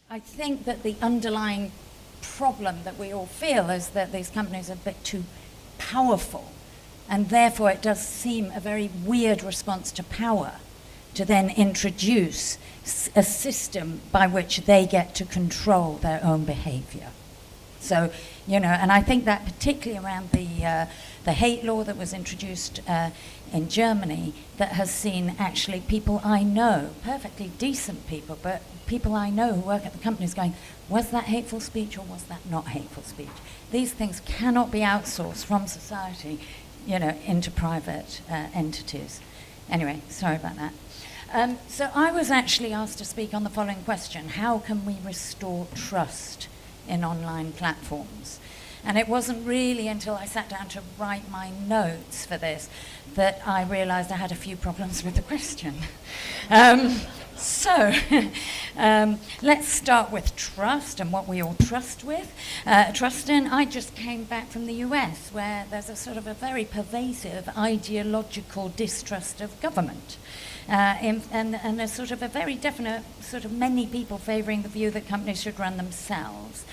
I think that the underlying problem that we all feel is that these companies are a bit too powerful, and therefore it does seem a very weird response to power to then introduce a system by which they get to control their own behavior. So, you know, and I think that particularly around the hate law that was introduced in Germany, that has seen actually people I know, perfectly decent people, but people I know who work at the companies going, was that hateful speech or was that not hateful speech? These things cannot be outsourced from society, you know, into private entities. Anyway, sorry about that. So I was actually asked to speak on the following question: how can we restore trust in online platforms? And it wasn't really until I sat down to write my notes for this that I realized I had a few problems with the question. So let's start with trust and what we all trust in. I just came back from the US, where there's a sort of a very pervasive ideological distrust of government. And a sort of a very definite sort of many people favouring the view that companies should run themselves.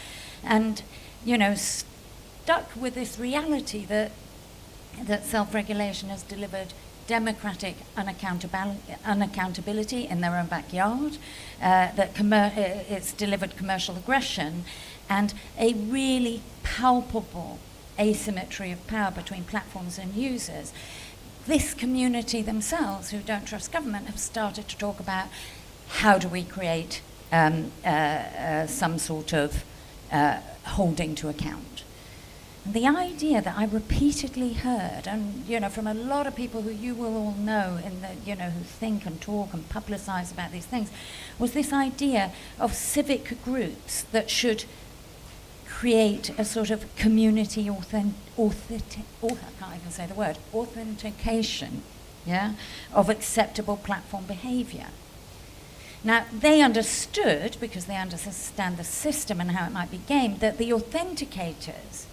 And, you know, stuck with this reality that self-regulation has delivered democratic unaccountability in their own backyard, that it's delivered commercial aggression, and a really palpable asymmetry of power between platforms and users. This community themselves, who don't trust government, have started to talk about how do we create some sort of holding to account. And the idea that I repeatedly heard, and you know, from a lot of people who you will all know, in the, you know, who think and talk and publicize about these things, was this idea of civic groups that should create a sort of community authentication, yeah, of acceptable platform behavior. Now, they understood, because they understand the system and how it might be gamed, that the authenticators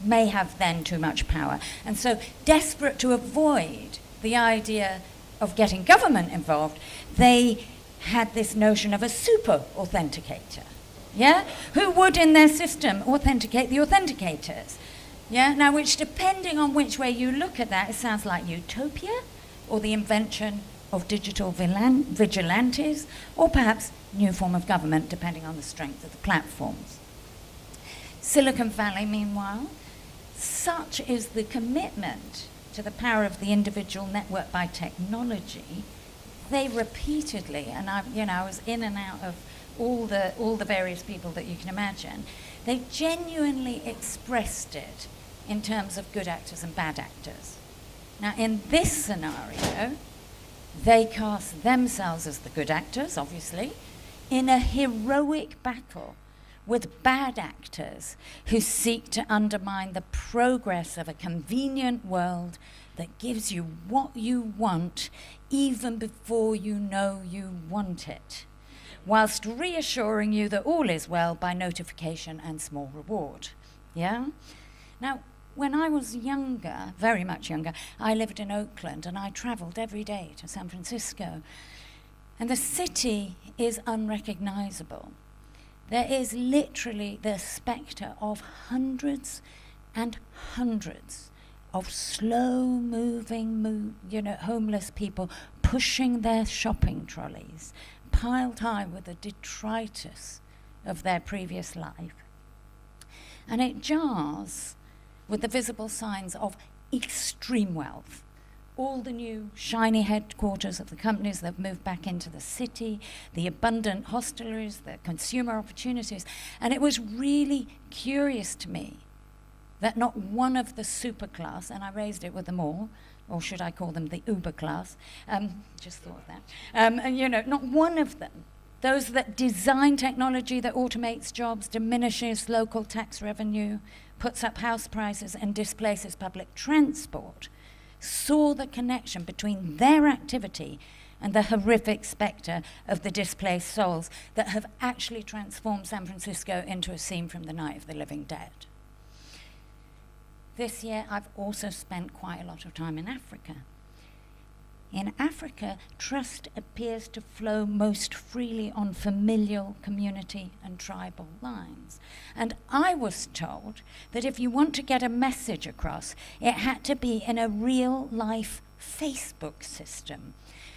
may have then too much power. And so, desperate to avoid the idea of getting government involved, they had this notion of a super authenticator, yeah, who would in their system authenticate the authenticators, yeah. Now, which, depending on which way you look at that, it sounds like utopia, or the invention of digital vigilantes, or perhaps new form of government, depending on the strength of the platforms. Silicon Valley, meanwhile, such is the commitment to the power of the individual network by technology, they repeatedly, and I was in and out of all the various people that you can imagine, they genuinely expressed it in terms of good actors and bad actors. Now, in this scenario, they cast themselves as the good actors, obviously, in a heroic battle with bad actors who seek to undermine the progress of a convenient world that gives you what you want even before you know you want it, whilst reassuring you that all is well by notification and small reward. Yeah? Now, when I was younger, very much younger, I lived in Oakland and I travelled every day to San Francisco. And the city is unrecognizable. There is literally the spectre of hundreds and hundreds of slow-moving, homeless people pushing their shopping trolleys, piled high with the detritus of their previous life. And it jars with the visible signs of extreme wealth. All the new shiny headquarters of the companies that have moved back into the city, the abundant hosteleries, the consumer opportunities. And it was really curious to me that not one of the super class, and I raised it with them all, or should I call them the Uber class, just thought of that, and not one of them, those that design technology that automates jobs, diminishes local tax revenue, puts up house prices and displaces public transport, saw the connection between their activity and the horrific spectre of the displaced souls that have actually transformed San Francisco into a scene from the Night of the Living Dead. This year, I've also spent quite a lot of time in Africa. In Africa, trust appears to flow most freely on familial, community, and tribal lines. And I was told that if you want to get a message across, it had to be in a real-life Facebook system,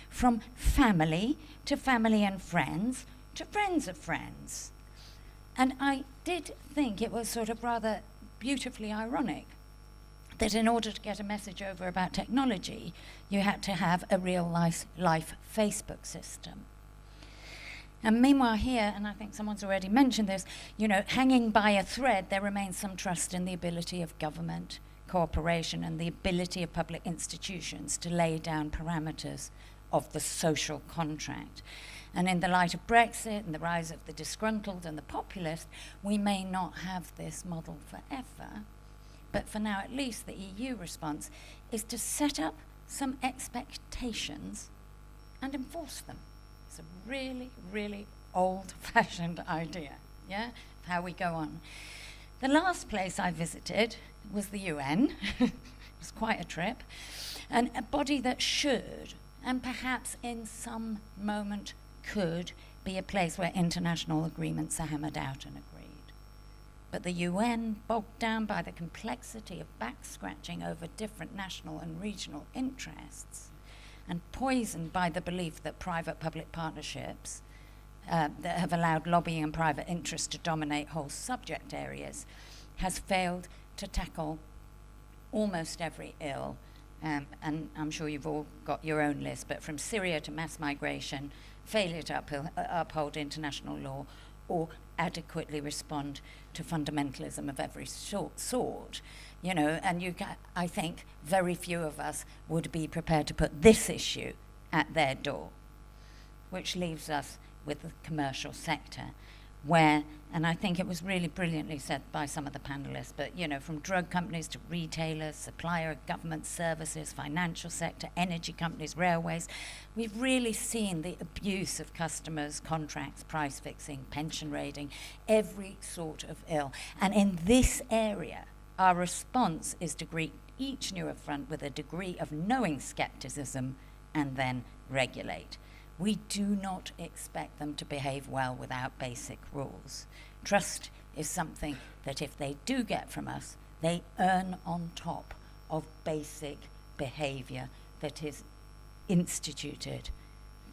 from family to family and friends to friends of friends. And I did think it was sort of rather beautifully ironic that in order to get a message over about technology, you had to have a real-life Facebook system. And meanwhile here, and I think someone's already mentioned this, you know, hanging by a thread, there remains some trust in the ability of government, cooperation, and the ability of public institutions to lay down parameters of the social contract. And in the light of Brexit and the rise of the disgruntled and the populist, we may not have this model forever. But for now, at least, the EU response is to set up some expectations and enforce them. It's a really, really old-fashioned idea, yeah, of how we go on. The last place I visited was the UN. It was quite a trip. And a body that should, and perhaps in some moment could, be a place where international agreements are hammered out and agreed. But the UN, bogged down by the complexity of back-scratching over different national and regional interests, and poisoned by the belief that private-public partnerships that have allowed lobbying and private interests to dominate whole subject areas, has failed to tackle almost every ill. And I'm sure you've all got your own list, but from Syria to mass migration, failure to uphold international law, or adequately respond to fundamentalism of every sort, you know, and I think very few of us would be prepared to put this issue at their door, which leaves us with the commercial sector, where, and I think it was really brilliantly said by some of the panelists, but, you know, from drug companies to retailers, supplier of government services, financial sector, energy companies, railways, we've really seen the abuse of customers, contracts, price fixing, pension raiding, every sort of ill. And in this area, our response is to greet each new affront with a degree of knowing skepticism and then regulate. We do not expect them to behave well without basic rules. Trust is something that if they do get from us, they earn on top of basic behavior that is instituted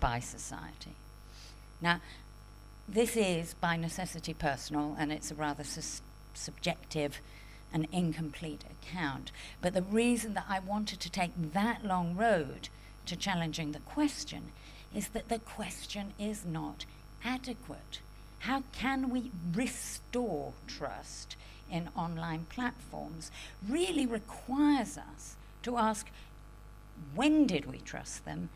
by society. Now, this is by necessity personal, and it's a rather subjective and incomplete account. But the reason that I wanted to take that long road to challenging the question is that the question is not adequate. How can we restore trust in online platforms really requires us to ask, when did we trust them?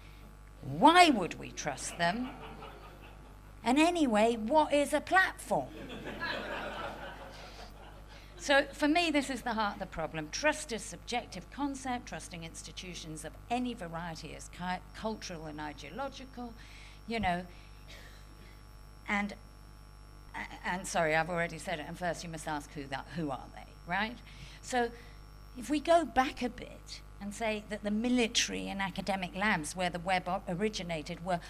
Why would we trust them? And anyway, what is a platform? So for me, this is the heart of the problem. Trust is a subjective concept. Trusting institutions of any variety is cultural and ideological, you know. And sorry, I've already said it. And first, you must ask who are they, right? So if we go back a bit and say that the military and academic labs where the web originated were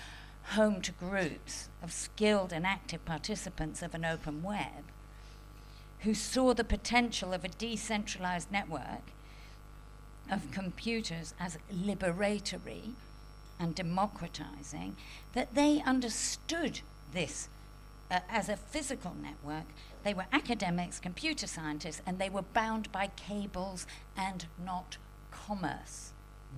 home to groups of skilled and active participants of an open web, who saw the potential of a decentralized network of computers as liberatory and democratizing, that they understood this as a physical network. They were academics, computer scientists, and they were bound by cables and not commerce.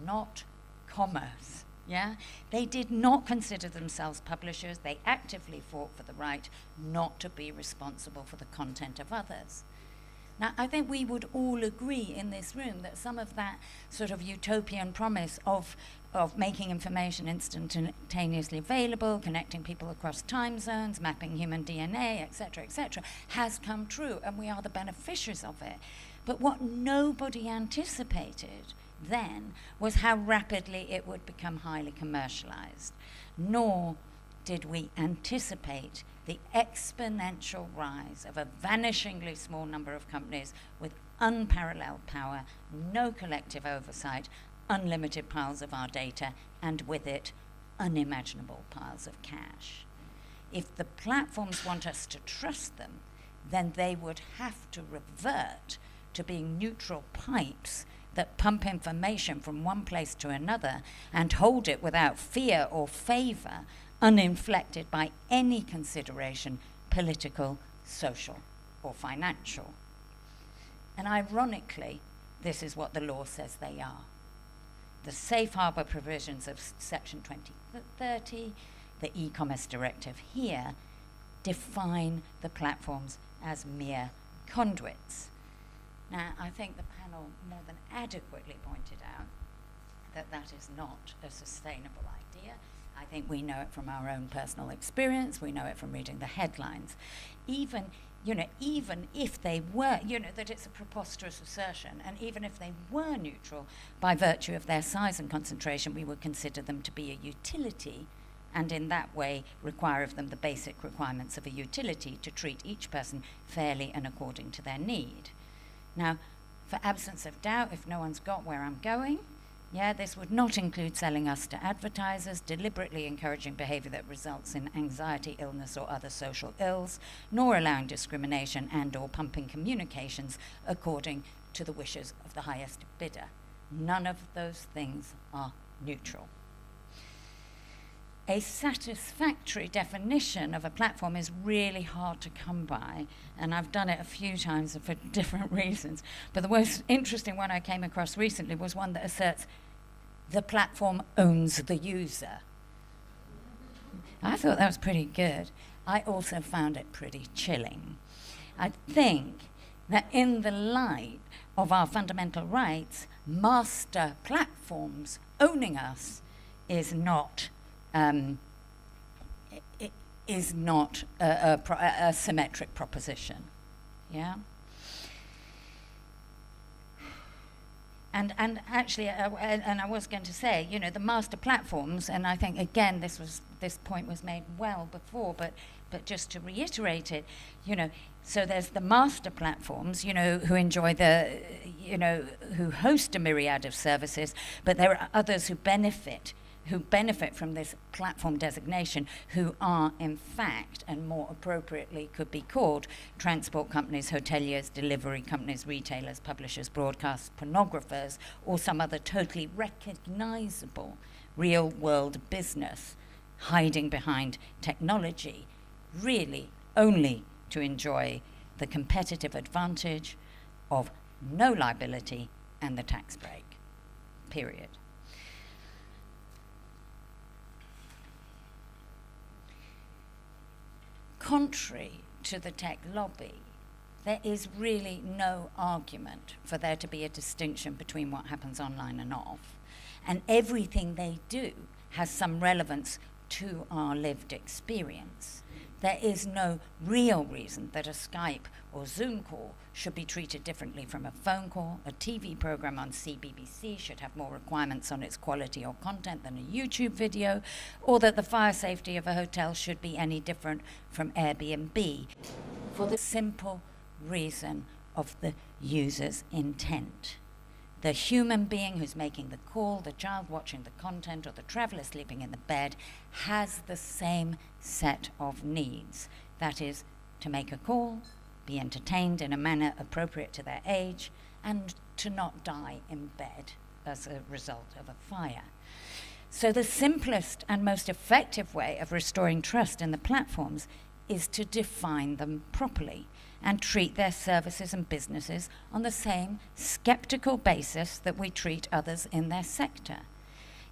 Not commerce. Yeah? They did not consider themselves publishers. They actively fought for the right not to be responsible for the content of others. Now, I think we would all agree in this room that some of that sort of utopian promise of making information instantaneously available, connecting people across time zones, mapping human DNA, etc., has come true, and we are the beneficiaries of it. But what nobody anticipated then was how rapidly it would become highly commercialized. Nor did we anticipate the exponential rise of a vanishingly small number of companies with unparalleled power, no collective oversight, unlimited piles of our data, and with it, unimaginable piles of cash. If the platforms want us to trust them, then they would have to revert to being neutral pipes that pump information from one place to another and hold it without fear or favour, uninflected by any consideration, political, social, or financial. And ironically, this is what the law says they are. The safe harbour provisions of Section 2030, the e-commerce directive here, define the platforms as mere conduits. Now, I think the panel more than adequately pointed out that that is not a sustainable idea. I think we know it from our own personal experience. We know it from reading the headlines. Even if they were, that it's a preposterous assertion, and even if they were neutral, by virtue of their size and concentration, we would consider them to be a utility, and in that way require of them the basic requirements of a utility to treat each person fairly and according to their need. Now, for absence of doubt, if no one's got where I'm going, this would not include selling us to advertisers, deliberately encouraging behaviour that results in anxiety, illness, or other social ills, nor allowing discrimination and or pumping communications according to the wishes of the highest bidder. None of those things are neutral. A satisfactory definition of a platform is really hard to come by, and I've done it a few times for different reasons. But the most interesting one I came across recently was one that asserts the platform owns the user. I thought that was pretty good. I also found it pretty chilling. I think that in the light of our fundamental rights, master platforms owning us is not a symmetric proposition, yeah? And actually, and I was going to say, the master platforms, and I think, again, this point was made well before, but just to reiterate it, so there's the master platforms, who enjoy who host a myriad of services, but there are others who benefit from this platform designation, who are in fact, and more appropriately could be called, transport companies, hoteliers, delivery companies, retailers, publishers, broadcast pornographers, or some other totally recognizable real-world business hiding behind technology, really only to enjoy the competitive advantage of no liability and the tax break, period. Contrary to the tech lobby, there is really no argument for there to be a distinction between what happens online and off. And everything they do has some relevance to our lived experience. There is no real reason that a Skype or Zoom call should be treated differently from a phone call. A TV program on CBBC should have more requirements on its quality or content than a YouTube video, or that the fire safety of a hotel should be any different from Airbnb, for the simple reason of the user's intent. The human being who's making the call, the child watching the content, or the traveller sleeping in the bed has the same set of needs. That is, to make a call, be entertained in a manner appropriate to their age, and to not die in bed as a result of a fire. So the simplest and most effective way of restoring trust in the platforms is to define them properly and treat their services and businesses on the same skeptical basis that we treat others in their sector.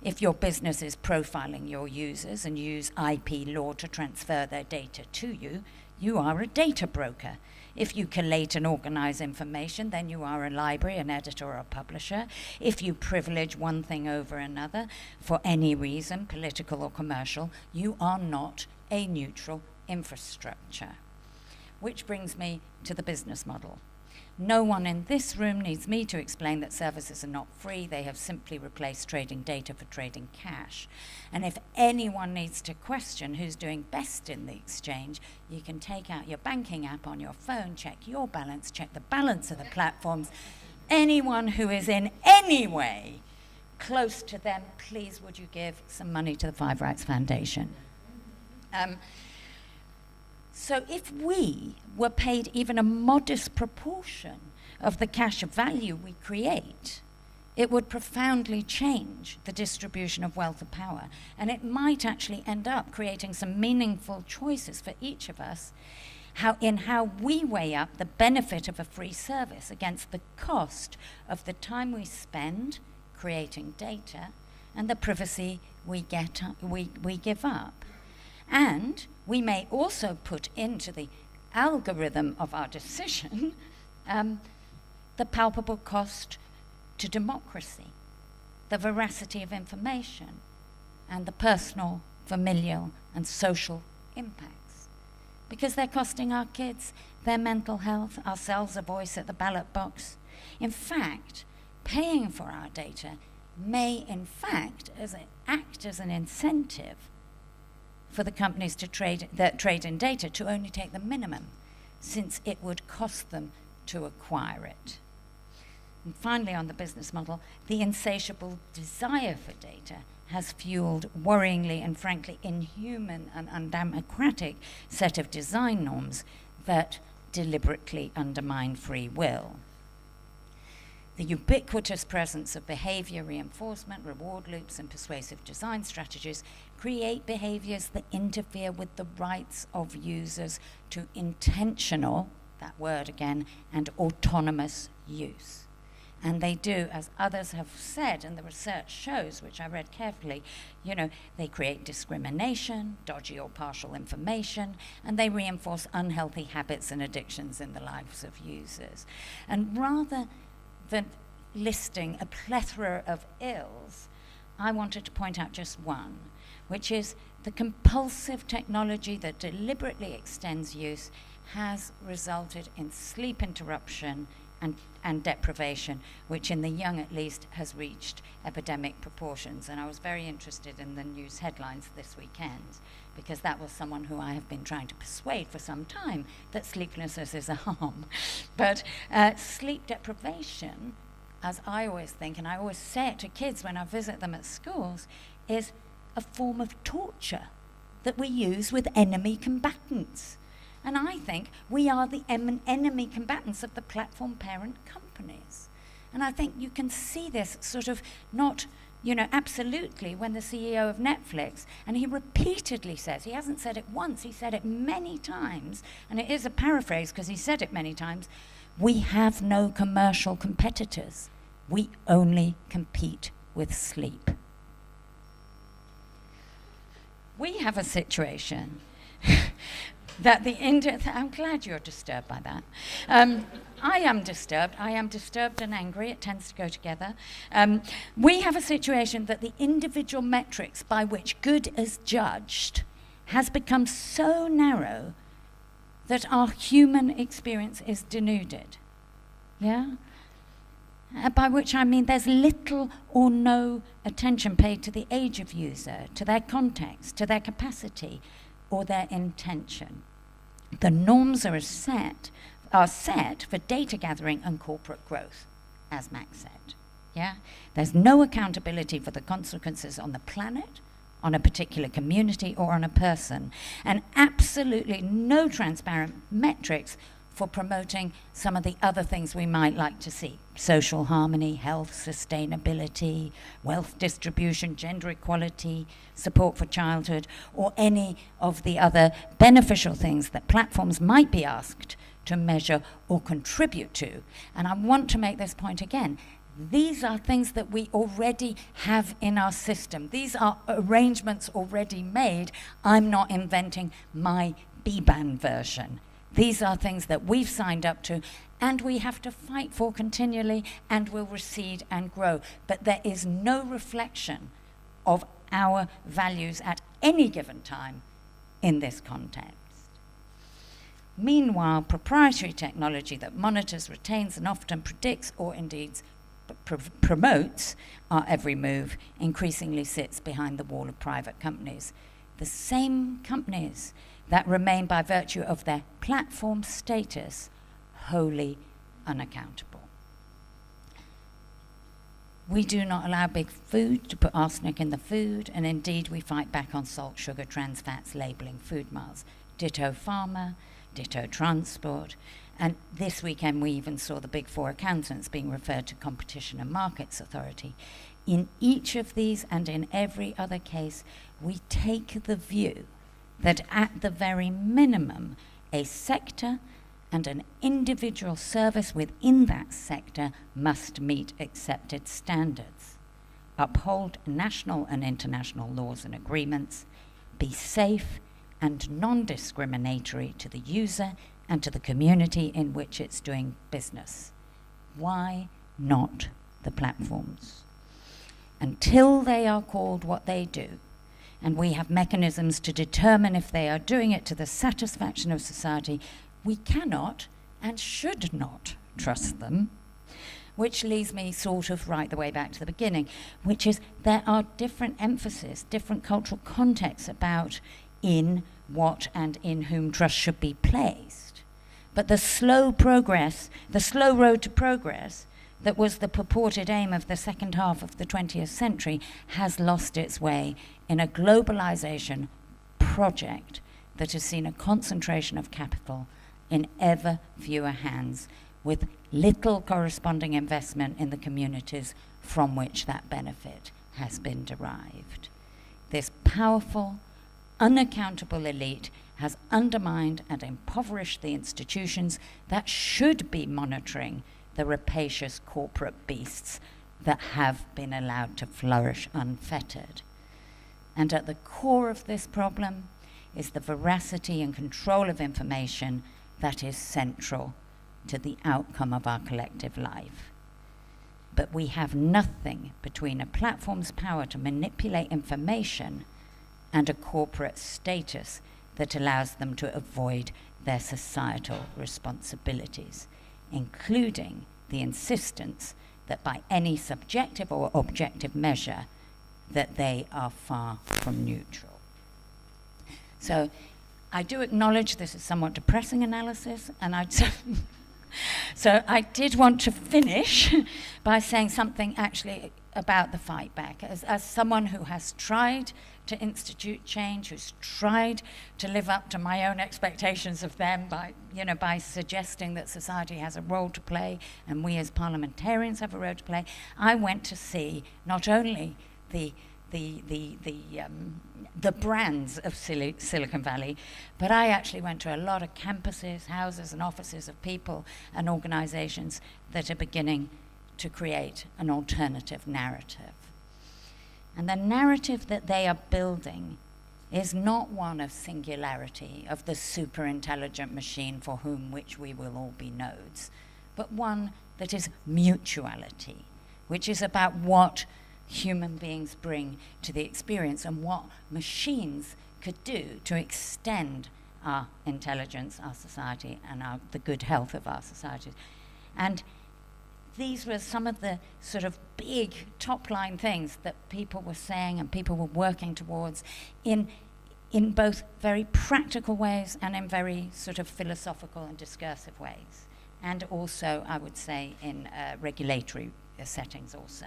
If your business is profiling your users and use IP law to transfer their data to you, you are a data broker. If you collate and organize information, then you are a library, an editor, or a publisher. If you privilege one thing over another for any reason, political or commercial, you are not a neutral infrastructure. Which brings me to the business model. No one in this room needs me to explain that services are not free. They have simply replaced trading data for trading cash. And if anyone needs to question who's doing best in the exchange, you can take out your banking app on your phone, check your balance, check the balance of the platforms. Anyone who is in any way close to them, please would you give some money to the Five Rights Foundation? So if we were paid even a modest proportion of the cash value we create, it would profoundly change the distribution of wealth and power. And it might actually end up creating some meaningful choices for each of us how we weigh up the benefit of a free service against the cost of the time we spend creating data and the privacy we give up. And we may also put into the algorithm of our decision the palpable cost to democracy, the veracity of information, and the personal, familial, and social impacts. Because they're costing our kids their mental health, ourselves a voice at the ballot box. In fact, paying for our data may, in fact, act as an incentive for the companies that trade in data to only take the minimum, since it would cost them to acquire it. And finally, on the business model, the insatiable desire for data has fueled worryingly and frankly inhuman and undemocratic set of design norms that deliberately undermine free will. The ubiquitous presence of behavior reinforcement, reward loops, and persuasive design strategies create behaviors that interfere with the rights of users to intentional, that word again, and autonomous use. And they do, as others have said, and the research shows, which I read carefully, they create discrimination, dodgy or partial information, and they reinforce unhealthy habits and addictions in the lives of users. And rather than listing a plethora of ills, I wanted to point out just one, which is the compulsive technology that deliberately extends use has resulted in sleep interruption and deprivation, which in the young at least has reached epidemic proportions. And I was very interested in the news headlines this weekend, because that was someone who I have been trying to persuade for some time that sleeplessness is a harm. But sleep deprivation, as I always think, and I always say it to kids when I visit them at schools, is a form of torture that we use with enemy combatants. And I think we are the enemy combatants of the platform parent companies. And I think you can see this sort of not, absolutely when the CEO of Netflix, and he repeatedly says, he hasn't said it once, he said it many times, and it is a paraphrase because he said it many times, we have no commercial competitors. We only compete with sleep. We have a situation that I'm glad you're disturbed by that. I am disturbed and angry, it tends to go together. We have a situation that the individual metrics by which good is judged has become so narrow that our human experience is denuded. Yeah? By which I mean there's little or no attention paid to the age of user, to their context, to their capacity, or their intention. The norms are set for data gathering and corporate growth, as Max said. Yeah? There's no accountability for the consequences on the planet, on a particular community, or on a person, and absolutely no transparent metrics for promoting some of the other things we might like to see: social harmony, health, sustainability, wealth distribution, gender equality, support for childhood, or any of the other beneficial things that platforms might be asked to measure or contribute to. And I want to make this point again. These are things that we already have in our system. These are arrangements already made. I'm not inventing my Beeban version. These are things that we've signed up to, and we have to fight for continually, and will recede and grow. But there is no reflection of our values at any given time in this context. Meanwhile, proprietary technology that monitors, retains, and often predicts, or indeed promotes our every move, increasingly sits behind the wall of private companies. The same companies that remain, by virtue of their platform status, wholly unaccountable. We do not allow big food to put arsenic in the food, and indeed we fight back on salt, sugar, trans fats labelling food miles. Ditto pharma, ditto transport, and this weekend we even saw the Big Four accountants being referred to Competition and Markets Authority. In each of these and in every other case, we take the view that at the very minimum, a sector and an individual service within that sector must meet accepted standards, uphold national and international laws and agreements, be safe and non-discriminatory to the user and to the community in which it's doing business. Why not the platforms? Until they are called what they do, and we have mechanisms to determine if they are doing it to the satisfaction of society, we cannot and should not trust them, which leads me sort of right the way back to the beginning, which is there are different emphases, different cultural contexts about in what and in whom trust should be placed. But the slow progress, the slow road to progress that was the purported aim of the second half of the 20th century has lost its way in a globalization project that has seen a concentration of capital in ever fewer hands, with little corresponding investment in the communities from which that benefit has been derived. This powerful, unaccountable elite has undermined and impoverished the institutions that should be monitoring the rapacious corporate beasts that have been allowed to flourish unfettered. And at the core of this problem is the veracity and control of information that is central to the outcome of our collective life. But we have nothing between a platform's power to manipulate information and a corporate status that allows them to avoid their societal responsibilities, including the insistence that by any subjective or objective measure that they are far from neutral. So I do acknowledge this is somewhat depressing analysis, and so I did want to finish by saying something actually about the fight back. As someone who has tried to institute change, who's tried to live up to my own expectations of them by suggesting that society has a role to play and we as parliamentarians have a role to play, I went to see not only the brands of Silicon Valley, but I actually went to a lot of campuses, houses and offices of people and organizations that are beginning to create an alternative narrative. And the narrative that they are building is not one of singularity, of the super intelligent machine for which we will all be nodes, but one that is mutuality, which is about what human beings bring to the experience and what machines could do to extend our intelligence, our society, and the good health of our societies. And these were some of the sort of big top-line things that people were saying and people were working towards in both very practical ways and in very sort of philosophical and discursive ways. And also, I would say, in regulatory settings also.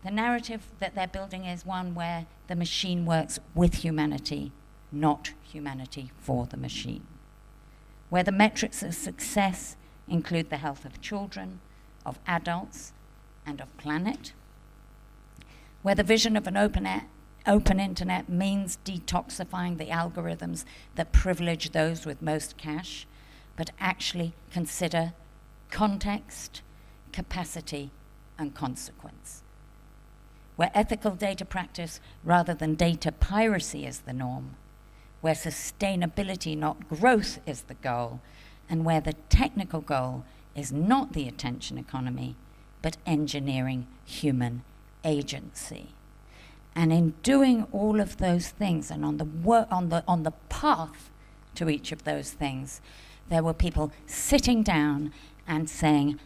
The narrative that they're building is one where the machine works with humanity, not humanity for the machine. Where the metrics of success include the health of children, of adults, and of planet. Where the vision of an open internet means detoxifying the algorithms that privilege those with most cash, but actually consider context, capacity, and consequence. Where ethical data practice rather than data piracy is the norm, where sustainability, not growth, is the goal, and where the technical goal is not the attention economy, but engineering human agency. And in doing all of those things, and on the path to each of those things, there were people sitting down and saying,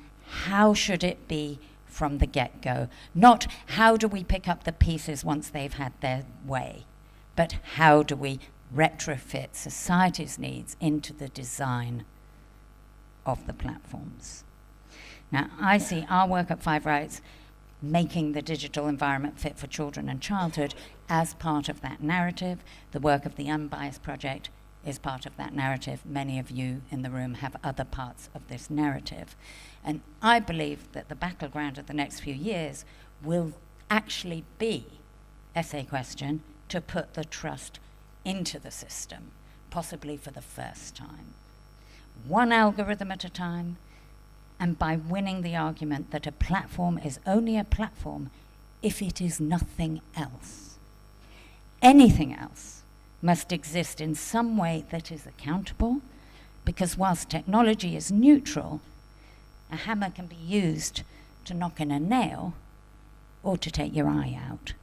how should it be from the get-go? Not how do we pick up the pieces once they've had their way, but how do we retrofit society's needs into the design of the platforms. Now, I see our work at Five Rights making the digital environment fit for children and childhood as part of that narrative. The work of the UnBias project is part of that narrative. Many of you in the room have other parts of this narrative. And I believe that the battleground of the next few years will actually be essay question to put the trust into the system, possibly for the first time. One algorithm at a time, and by winning the argument that a platform is only a platform if it is nothing else. Anything else must exist in some way that is accountable, because whilst technology is neutral, a hammer can be used to knock in a nail or to take your eye out.